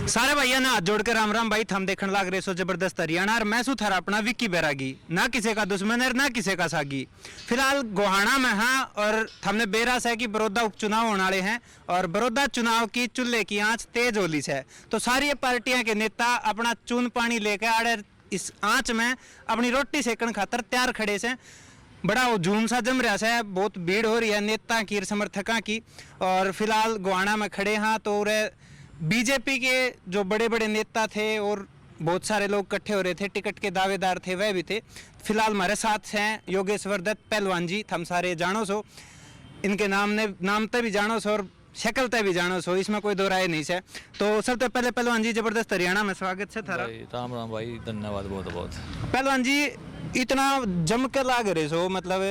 सारे भैया ने हाथ जोड़कर राम राम भाई। थम देखने लाग रहे सो जबरदस्त हरियाणा और मैं थारा अपना विक्की बैरागी, ना किसी का दुश्मन है ना किसी का सागी। फिलहाल गोहाना में हाँ, और हमने बेरास है कि बड़ौदा उपचुनाव होने वाले हैं और बड़ौदा चुनाव की चूल्हे की आंच तेज होली से, तो सारी पार्टियां के नेता अपना चून पानी लेकर आड़े इस आंच में अपनी रोटी सेकन खातर तैयार खड़े से। बड़ा हुजूम सा जम रहा है, बहुत भीड़ हो रही है नेता की समर्थकों की। और फिलहाल गोहाना में खड़े हाँ तो बीजेपी के जो बड़े बड़े नेता थे और बहुत सारे लोग इकट्ठे हो रहे थे, टिकट के दावेदार थे वह भी थे। फिलहाल हमारे साथ हैं योगेश्वर दत्त पहलवान जी, थम सारे जानो सो, इनके नाम ते भी जानो सो और शक्ल ते भी जानो सो, इसमें कोई दो राय नहीं है। तो सबसे पहले पहलवान जी जबरदस्त हरियाणा में स्वागत है थारा। राम राम भाई, धन्यवाद बहुत बहुत। पहलवान जी इतना जम कर लाग रहे सो, मतलब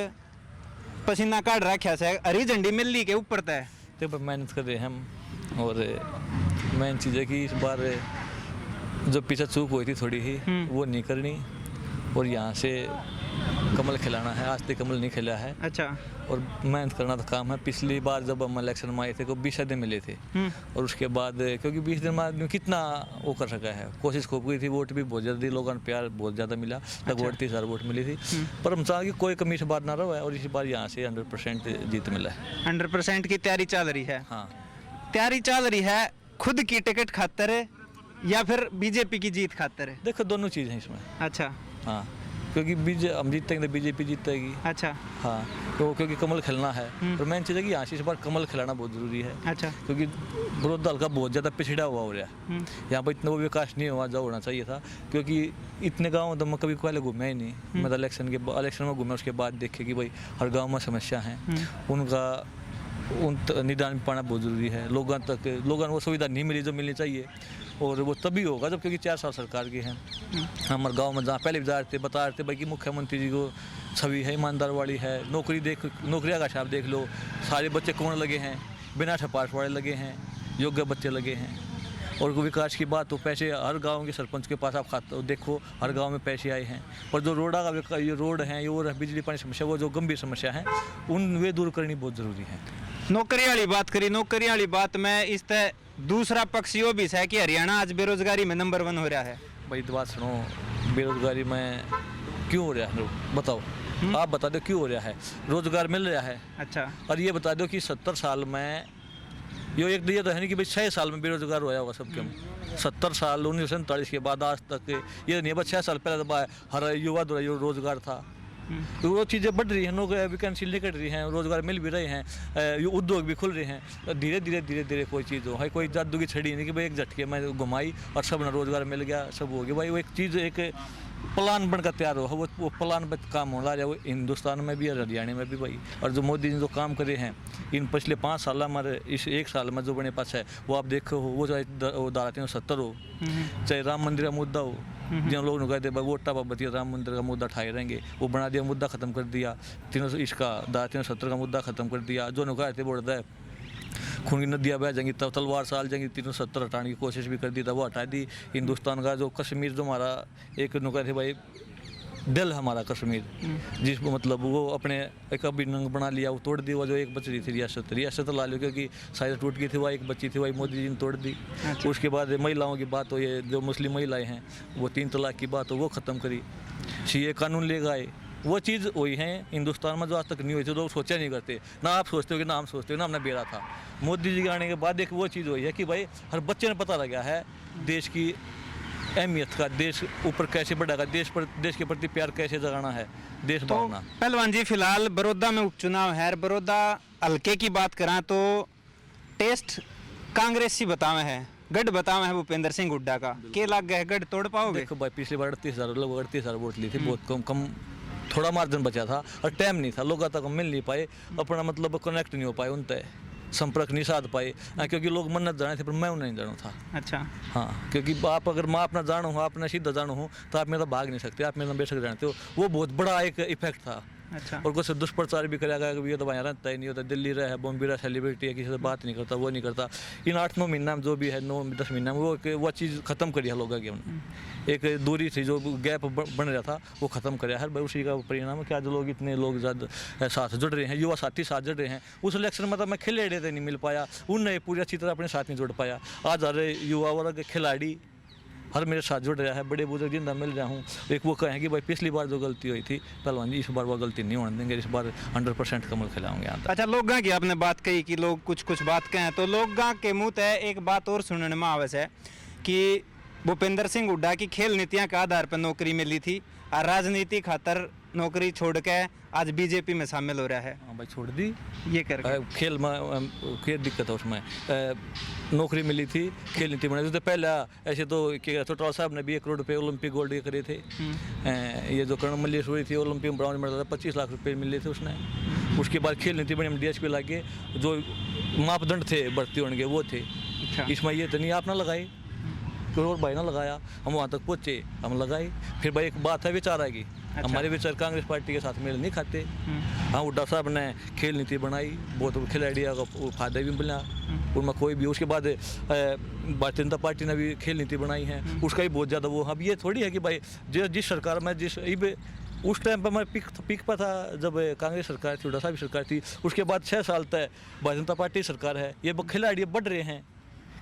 पसीना काट रखा से, हरी झंडी मिल्ली के ऊपर तय तो मेहनत कर रहे हैं हम। और मेन चीज़ है कि इस बार जो पीछे चूक हुई थी थोड़ी ही वो नहीं करनी, और यहाँ से कमल खिलाना है। आज तक कमल नहीं खिला है। अच्छा। और मेहनत करना तो काम है। पिछली बार जब हम इलेक्शन में आए थे को 20 दिन मिले थे, और उसके बाद क्योंकि 20 दिन में आदमी कितना वो कर सका है, कोशिश खूब की थी। वोट भी बहुत जल्दी, लोगों ने प्यार बहुत ज़्यादा मिला, लगभग 38,000 वोट मिली थी। पर हम चाहें कि कोई कमी से बात ना रहा है, और इस बार यहाँ से 100% जीत मिला है। 100% की तैयारी चल रही है। हाँ, तैयारी चल रही है खुद की टिकट खातर है या फिर बीजेपी की जीत खातर है? देखो दोनों चीज़ हैं इसमें। अच्छा। हाँ, क्योंकि हम जीतेंगे तो बीजेपी जीतेगी। अच्छा। हाँ, तो क्योंकि कमल खिलना है, और मेन चीज़ है कि यहाँ से इस बार कमल खिलाना बहुत ज़रूरी है। अच्छा। क्योंकि बड़ौदा हल्का बहुत ज़्यादा पिछड़ा हुआ हो रहा है। यहाँ पर इतना वो विकास नहीं हुआ जो होना चाहिए था, क्योंकि इतने गाँव तो मैं कभी पहले घूमा ही नहीं। मैं तो इलेक्शन में घूमा, उसके बाद देखे कि भाई हर गाँव में समस्या हैं, उनका निदान पाना बहुत ज़रूरी है। लोगों को वो सुविधा नहीं मिली जो मिलनी चाहिए, और वो तभी होगा जब, क्योंकि 4 साल सरकार की है। हमारे गांव में जहाँ पहले बता रहे थे भाई कि मुख्यमंत्री जी को छवि है, ईमानदार वाली है। नौकरियाँ का छाप देख लो, सारे बच्चे कौन लगे हैं, बिना छपास वाले लगे हैं, योग्य बच्चे लगे हैं। और विकास की बात तो पैसे हर गांव के सरपंच के पास आप खाते देखो, हर गांव में पैसे आए हैं। और जो ये रोड हैं, ये और बिजली पानी समस्या, वो जो गंभीर समस्या है वे दूर करनी बहुत ज़रूरी है। नौकरी वाली बात करी, नौकरी वाली बात में इस तरह दूसरा पक्ष यो भी है कि हरियाणा आज बेरोजगारी में नंबर 1 हो रहा है। भाई तो बात सुनो, बेरोजगारी में क्यों हो रहा है बताओ? आप बता दो क्यों हो रहा है? रोजगार मिल रहा है। अच्छा। और ये बता दो कि 70 साल में यो एक ये तो है नहीं कि भाई 6 साल में बेरोजगार होया होगा सबके। 70 साल 1947 के बाद आज तक ये नहीं है, 6 साल पहले तो हर युवा द्वारा रोजगार था। तो वो चीज़ें बढ़ रही हैं, नौकरी वैकेंसी निकल रही हैं, रोजगार मिल भी रहे हैं, उद्योग भी खुल रहे हैं। धीरे धीरे कोई चीज़ हो है, कोई जादू की छड़ी नहीं कि भाई एक झटके में घुमाई और सब ना रोजगार मिल गया, सब हो गया। भाई वो एक चीज़, एक प्लान बनकर तैयार हो, वो प्लान पर काम हो रहा है, वो हिंदुस्तान में भी और हरियाणा में भी भाई। और जो मोदी ने जो काम करे हैं इन पिछले 5 साल, हमारे इस 1 साल में जो बने पास है, वो आप देखो हो, वो चाहे धारा 370 हो, चाहे राम मंदिर का मुद्दा हो, जिन लोगों ने कहते भाई वोटा बाबती राम मंदिर का मुद्दा उठाए रहेंगे, वो बना दिया, मुद्दा ख़त्म कर दिया। इसका धारा 370 का मुद्दा ख़त्म कर दिया। जो लोग कहते बोलता है खून की नदियाँ बह जाएंगी, तब तलवार साल जाएंगी, 370 हटाने की कोशिश भी कर दी था, वो हटा दी। हिंदुस्तान का जो कश्मीर, जो हमारा एक नुका थे भाई दिल हमारा कश्मीर, जिसको मतलब वो अपने एक अभिनंग बना लिया, वो तोड़ दी। वो जो एक बच रही थी रियासत ला लो, क्योंकि शायद टूट गई थी, वह एक बच्ची थी, वही मोदी जी ने तोड़ दी। अच्छा। उसके बाद महिलाओं की बात हो, ये जो मुस्लिम महिलाएं हैं, वो 3 तलाक की बात हो, वो ख़त्म करी। सीए कानून ले गए, वो चीज़ हुई है हिंदुस्तान में जो आज तक नहीं हुई थी, लोग सोचा नहीं करते। ना आप सोचते हो कि ना हम सोचते हो, ना हमने बेरा था। मोदी जी के आने के बाद एक वो चीज़ हुई है कि भाई हर बच्चे ने पता लगा है देश की अहमियत का, देश ऊपर कैसे बढ़ेगा, देश के प्रति प्यार कैसे जगाना है, देश भावना। पहलवान जी फिलहाल बड़ौदा में उपचुनाव है, बड़ौदा हल्के की बात करा तो टेस्ट कांग्रेसी बतावे है, गढ़ बतावे है भूपेंद्र सिंह हुड्डा का, के लग गए गढ़ तोड़ पाओगे? देखो भाई, पिछली बार 38,000 वोट ली थी, बहुत कम थोड़ा मार्जिन बचा था, और टाइम नहीं था, लोगों तक मिल नहीं पाए, अपना मतलब कनेक्ट नहीं हो पाए, उनसे संपर्क नहीं साध पाए, क्योंकि लोग मन्नत जाने थे, पर मैं उन्हें नहीं जानू था। अच्छा। हाँ, क्योंकि आप अगर मैं अपना जानू हूँ, अपना सीधा जानू हूँ, तो आप मेरा भाग नहीं सकते, आप मेरा बेशक जानते हो। वो बहुत बड़ा एक इफेक्ट था अच्छा। और कुछ दुष्प्रचार भी करेगा कि ये तो वहाँ रहता ही नहीं होता, दिल्ली रहा, बॉम्बे रहा, सेलिब्रिटी है, किसी से बात नहीं करता, वो नहीं करता। इन 8-9 महीना में जो भी है, 9-10 महीना में वो चीज़ खत्म करी है लोगों की हमने। एक दूरी थी, जो गैप बन रहा था, वो खत्म कराया है भाई। उसी का परिणाम है कि आज लोग इतने लोग ज़्यादा साथ जुड़ रहे हैं, युवा साथी साथ जुड़ रहे हैं। उस इलेक्शन में तो मैं खिलाड़ी नहीं मिल पाया, उनने पूरी अच्छी तरह अपने साथ नहीं जुड़ पाया। आज हर युवा वर्ग खिलाड़ी हर मेरे साथ जुड़ रहा है, बड़े बुजुर्ग जिंदा मिल रहा हूँ। एक वो कहें कि भाई पिछली बार जो गलती हुई थी पहलवान जी, इस बार वो गलती नहीं होने देंगे, इस बार 100% कमल खिलाएंगे यहाँ तक। अच्छा, लोग की आपने बात कही कि लोग कुछ बात कहें, तो लोग के मुँह है एक बात और सुनने में आवे है कि भूपेंद्र सिंह हुड्डा की खेल नीतियाँ के आधार पर नौकरी मिली थी और राजनीति खातर नौकरी छोड़ के आज बीजेपी में शामिल हो रहा है। हाँ भाई, छोड़ दी ये कर खेल में क्या दिक्कत है उसमें। नौकरी मिली थी, खेल नीति बनाई तो पहले ऐसे तो क्या चौटाला साहब ने भी 1 करोड़ रुपये ओलंपिक गोल्ड के करे थे। ये जो कर्ण मल्लेश हुई थी ओलंपिक में ब्राउन मेडल था, 25 लाख रुपये मिले थे उसने। उसके बाद खेल नीति बनी, DSP लागे, जो मापदंड थे भर्ती होने के वो थे। इसमें ये तो नहीं आप ना लगाए, कोई और भाई ना लगाया, हम वहाँ तक पहुँचे, हम लगाए। फिर भाई एक बात है विचार आएगी। अच्छा। हमारे विचार कांग्रेस पार्टी के साथ मेल नहीं खाते। हाँ, हुड्डा साहब ने खेल नीति बनाई, बहुत खिलाड़ियों का फायदा भी मिला उनमें कोई भी। उसके बाद भारतीय जनता पार्टी ने भी खेल नीति बनाई है, उसका भी बहुत ज़्यादा वो। अब ये थोड़ी है कि भाई जिस सरकार में उस टाइम पर मैं पीक पर था जब कांग्रेस सरकार थी, हुड्डा साहब की सरकार थी। उसके बाद 6 साल तक भारतीय जनता पार्टी सरकार है। ये खिलाड़ी बढ़ रहे हैं,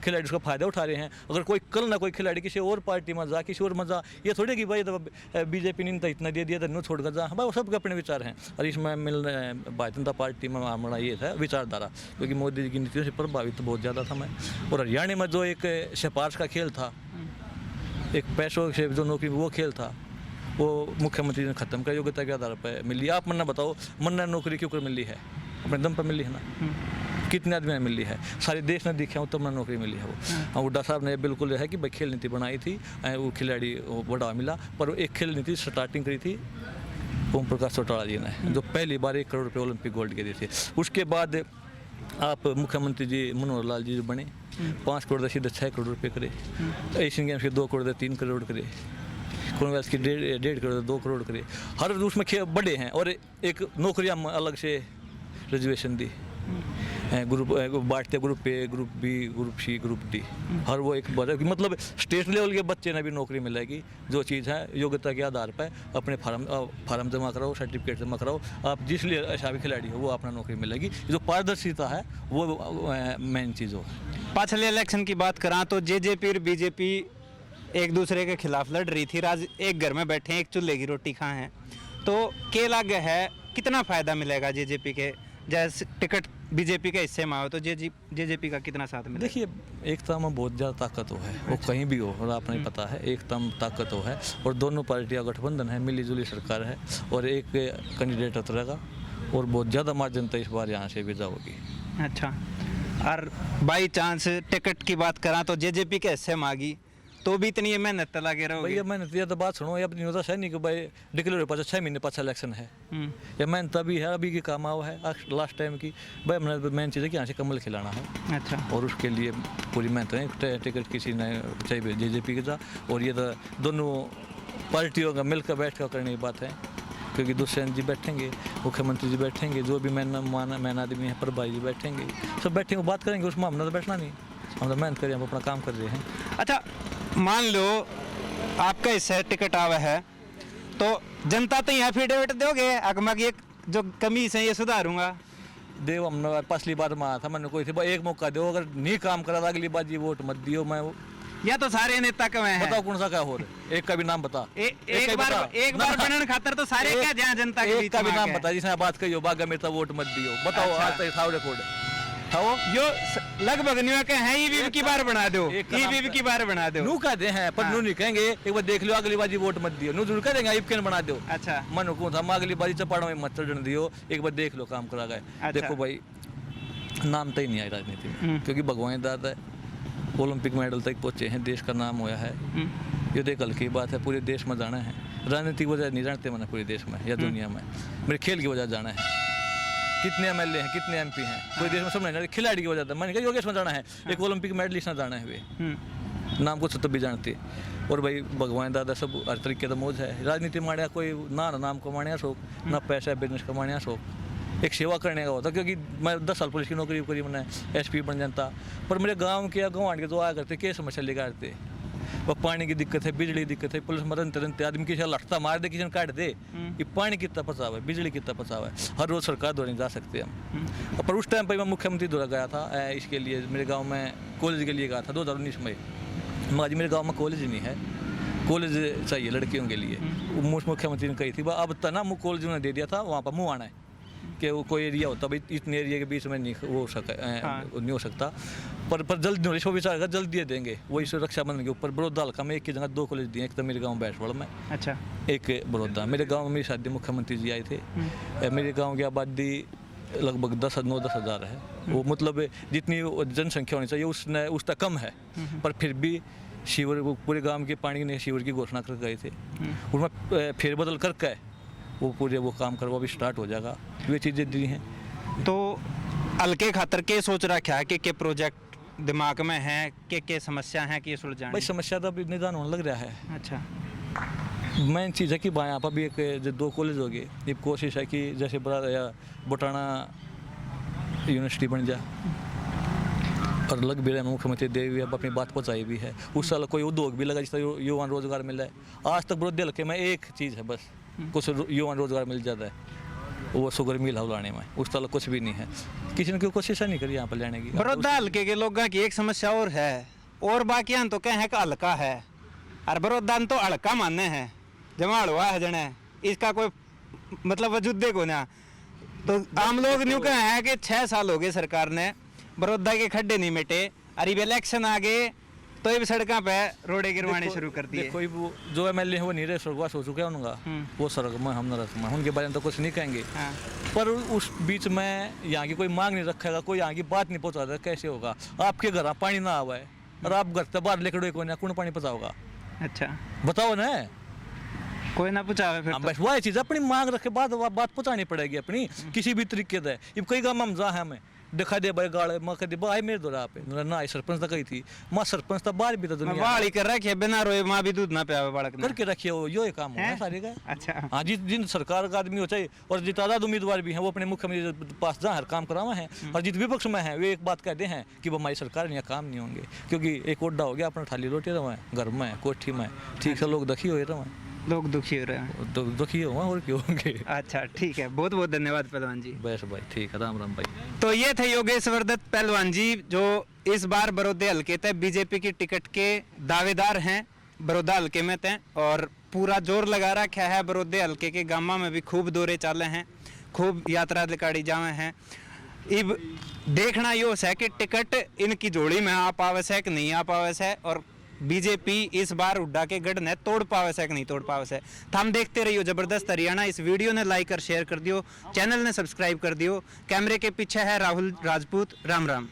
खिलाड़ी उसका फायदा उठा रहे हैं। अगर कोई कल ना कोई खिलाड़ी किसी और पार्टी में जा, किसी और में जा, ये थोड़ी कि भाई तो बीजेपी ने इतना दे दिया तो न्यू छोड़ कर जा। भाई वो सबके अपने विचार हैं। और इसमें मिल भारतीय जनता पार्टी में हमारा ये था विचारधारा, क्योंकि मोदी जी की नीतियों से प्रभावित बहुत ज़्यादा था मैं। और हरियाणा में जो एक सिफारिश का खेल था, एक पैसों से जो नौकरी वो खेल था, वो मुख्यमंत्री ने खत्म किया, योग्यता के आधार पर मिली। आप मन्ना बताओ, मन्ना नौकरी क्यों कर मिली है? अपने दम पर मिली है ना। कितने आदमी ने मिली है? सारे देश ने दिखे हो तब ना नौकरी मिली है वो। हाँ, हुड्डा साहब ने बिल्कुल है कि भाई खेल नीति बनाई थी, वो खिलाड़ी बढ़ावा मिला। पर एक खेल नीति स्टार्टिंग करी थी ओम प्रकाश चौटाला जी ने, जो पहली बार 1 करोड़ रुपये ओलंपिक गोल्ड के दिए थे। उसके बाद आप मुख्यमंत्री जी मनोहर लाल जी बने, 5 करोड़ सीधे 6 करोड़ रुपये करे। एशियन गेम्स के 2 करोड़ 3 करोड़ करे, कॉमनवेल्थ की 1.5 करोड़ 2 करोड़ करे। हर उसमें बड़े हैं। और एक नौकरियाँ अलग से रिजर्वेशन दी, ग्रुप बांटते, group A, group B, group C, group D. हर वो एक मतलब स्टेट लेवल के बच्चे ने भी नौकरी मिलेगी। जो चीज़ है योग्यता के आधार पर अपने फार्म जमा कराओ, सर्टिफिकेट जमा कराओ, आप जिस लिए ऐसा भी खिलाड़ी हो वो अपना नौकरी मिलेगी। जो पारदर्शिता है वो मेन चीज़ हो। पिछले इलेक्शन की बात करा तो जेजेपी और बीजेपी एक दूसरे के खिलाफ लड़ रही थी। राज एक घर में बैठे हैं, एक चूल्हे की रोटी खाए हैं, तो के लागे है कितना फ़ायदा मिलेगा जेजेपी के? जैसे टिकट बीजेपी के हिस्से में आओ तो जेजेपी का कितना साथ मिलेगा? देखिए, एकता में बहुत ज़्यादा ताकत हो है, वो कहीं भी हो, और आपने पता है एकता में ताकत हो है। और दोनों पार्टियां गठबंधन है, मिली जुली सरकार है, और एक कैंडिडेट उतरेगा और बहुत ज़्यादा मार्जिन तो इस बार यहाँ से विदा होगी। अच्छा, और बाई चांस टिकट की बात करा तो जेजेपी के हिस्से में आ गई तो भी इतनी मेहनत लगे रहो? भैया मेहनत ये तो बात सुनो, ये अपनी होता है नहीं कि भाई डिक्लेयर हो पाचा 6 महीने पाछा इलेक्शन है। ये मेहनत तभी है, अभी की काम आओ है लास्ट टाइम की। भाई हमने मेन चीज़ है कि यहाँ से कमल खिलाना है। अच्छा, और उसके लिए पूरी मेहनत है। टिकट किसी ने चाहिए जेजेपी के जा, और ये तो दोनों पार्टियों का मिलकर बैठ कर करने की बात है, क्योंकि दुष्यंत जी बैठेंगे, मुख्यमंत्री जी बैठेंगे, जो भी मैन आदमी है, प्रभाई जी बैठेंगे, सब बैठेंगे, बात करेंगे। उसमें हमने तो बैठना नहीं, हम तो मेहनत करें, हम अपना काम कर रहे हैं। अच्छा, मान लो आपका इससे टिकट आवा है तो जनता तो यहाँ एफिडेविट दोगे अगमग ये जो कमी है ये सुधारूंगा? देव हमने पिछली बार में आया था, मैंने कोई थी एक मौका दो, अगर नहीं काम करा था अगली बार जी वोट मत दियो। मैं या तो सारे नेता के हैं, बताओ कौन सा क्या हो रहा, एक का भी नाम बता। एक बार बनने खातर तो सारे क्या ध्यान जनता के बीच का भी नाम बता जिसने बात कही हो बागा में तो वोट मत दियो। बताओ आज तक था रिकॉर्ड यो लगभग न्यू के हैं ईवीवी की बार बना दो, ईवीवी की बार बना दो। नू कहते हैं पर नू नहीं कहेंगे एक बार देख लो अगली बार वोट मत दियो। नू जरूर कहेंगे ईवीवी बना दो। अच्छा, मन को था अगली बार चपाड़ा में मत चढ़ने दियो, एक बार देख लो काम करा गए। अच्छा। देखो भाई नाम तो ही नहीं आया राजनीति में, क्योंकि भगवान दादा है ओलंपिक मेडल तक पहुंचे हैं, देश का नाम हुआ है। ये देख कल की बात है, पूरे देश में जाना है। राजनीति की वजह नहीं जानते मैंने पूरे देश में या दुनिया में, मेरे खेल की वजह जाना है। कितने एमएलए हैं, कितने एमपी हैं, कोई देश में सब नहीं, खिलाड़ी की वजह था। मैंने कहा योगेश में जाना है, एक ओलंपिक मेडलिस्ट में जाना है वे। नाम को तो भी जानते। और भाई भगवान दादा सब हर तरीके का मौज है। राजनीति माण्या कोई ना नाम कमाने शौक, ना पैसा बिजनेस कमाने शौक, एक सेवा करने का होता। क्योंकि मैं 10 साल पुलिस की नौकरी करी, मैंने SP बन जाता। पर मेरे गाँव के या गाँव के तो आया करते, क्या समस्या लेकर आते, वो पानी की दिक्कत है, बिजली की दिक्कत है, पुलिस मरन तुरंत आदमी किसी लटता मार दे, किसी काट दे, ये पानी कितना फंसा हुआ है, बिजली कितना फंसा हुआ है। हर रोज सरकार द्वारा नहीं जा सकते हम। पर उस टाइम पर मैं मुख्यमंत्री द्वारा गया था इसके लिए, मेरे गाँव में कॉलेज के लिए गया था 2019 में। आज मेरे गाँव में कॉलेज नहीं है, कॉलेज चाहिए लड़कियों के लिए। मुख्यमंत्री ने कही थी अब तक ना कॉलेज उन्होंने दे दिया था, वहाँ पर मुँह आना है कि वो कोई एरिया होता भाई इतने एरिया के बीच में नहीं वो हो सका, नहीं हो सकता। पर जल्द विचार कर जल्द दिए देंगे। वही रक्षाबंधन के ऊपर बड़ौदा हल्का में एक की जगह 2 कॉलेज दिए, एक तो मेरे गाँव बैठवाड़ में, अच्छा, एक बड़ौदा। मेरे गाँव में मेरी शादी मुख्यमंत्री जी आए थे। मेरे गाँव की आबादी लगभग 9-10 हज़ार है। वो मतलब जितनी जनसंख्या होनी चाहिए उसने उस तक कम है। पर फिर भी शिविर पूरे गांव के पानी ने शिविर की घोषणा कर गए थे, उसमें फेरबदल करके वो पूरे वो काम करवा भी स्टार्ट हो जाएगा। वे चीज़ें दी हैं। तो हल्के खातर के सोच रखा है कि प्रोजेक्ट दिमाग में है, के समस्या है कि ये सुलझाना? भाई समस्या तो अभी निदान होने लग रहा है। अच्छा, मेन चीज़ है कि यहाँ पर भी एक जो 2 कॉलेज हो गए, ये कोशिश है कि जैसे बड़ा या बोटाना यूनिवर्सिटी बन जाए। और लग भी रहे मुख्यमंत्री देवी भी अब अपनी बात पहुँचाई भी है। उस साल कोई उद्योग भी लगा जिससे युवा रोजगार मिल रहा है। आज तक बड़ौदा हल्के में एक चीज़ है बस, कुछ युवा रोजगार मिल जाता है, वो शुगर मिल लाने में। उस तरह कुछ भी नहीं है, किसी ने कोई कोशिश नहीं करी यहाँ पर लेने की। बड़ौदा हल्के के लोगों की एक समस्या और है, और बाकी तो कहें कि हल्का है, और बड़ौदा तो हल्का मानने हैं, जमा हुआ है जने, इसका कोई मतलब वजूद को ना। तो आम लोग न्यू कहे हैं कि 6 साल हो गए सरकार ने बड़ौदा के खड्डे नहीं मिटे, अरे इलेक्शन आ गए तो ये सड़कों पे रोडे गिरवाने शुरू कर दिए। कोई जो MLA है वो नहीं रहे, स्वर्गवास हो चुके हैं उनका, वो स्वर्ग में हम नरक में, उनके बारे में तो कुछ नहीं कहेंगे। पर उस बीच में यहाँ की कोई मांग नहीं रखेगा, कोई यहाँ की बात नहीं पहुँचाता, कैसे होगा? आपके घर पानी ना आवा है और आप घर से बाहर लेकर कौन पानी पहुँचाओगा? अच्छा बताओ ना, कोई ना पूछावे फिर। बस वही चीज़ अपनी मांग रखे बात पहुँचानी पड़ेगी अपनी किसी भी तरीके से। अब कई गाँव हम जा है हमें दिखा दे भाई गाड़े माँ कह दे भाई मेरे द्वारा पे ना आई सरपंच तक गई थी, माँ सरपंच तक बाहर भी था दुनिया बाहर कर रखी है, बिना रोए माँ भी दूध ना पियावे बालक करके रखिए, वो यो काम है सारे का। अच्छा हाँ, जिन सरकार का आदमी हो चाहे और जित आजाद उम्मीदवार भी हैं वो अपने मुख्यमंत्री के पास जहाँ हर काम करावा है, और जित विपक्ष में है वे एक बात कहते हैं कि वो हमारी सरकार में काम नहीं होंगे, क्योंकि एक ओड्डा हो गया अपना थाली रोटी रहे घर में कोठी में, ठीक से लोग दुखी हो रहे, लोग दुखी हो रहे हैं, दुखी हो और क्यों होंगे। अच्छा ठीक है, बहुत बहुत धन्यवाद पहलवान जी। बस भाई ठीक है, राम राम भाई। तो ये थे योगेश्वर दत्त पहलवान जी, जो इस बार बड़ौदा हल्के थे बीजेपी की टिकट के दावेदार हैं बड़ौदा हल्के में थे, और पूरा जोर लगा रखा है। बड़ौदा हल्के के गामा में भी खूब दौरे चाले हैं, खूब यात्रा निकाली जावे हैं। अब देखना यो है कि टिकट इनकी जोड़ी में आ पावे से कि नहीं आ पावे से, और बीजेपी इस बार उड्डा के गढ़ ने तोड़ पावे से कि नहीं तोड़ पावे से। तो हम देखते रहियो जबरदस्त हरियाणा। इस वीडियो ने लाइक और शेयर कर दियो, चैनल ने सब्सक्राइब कर दियो। कैमरे के पीछे है राहुल राजपूत। राम राम।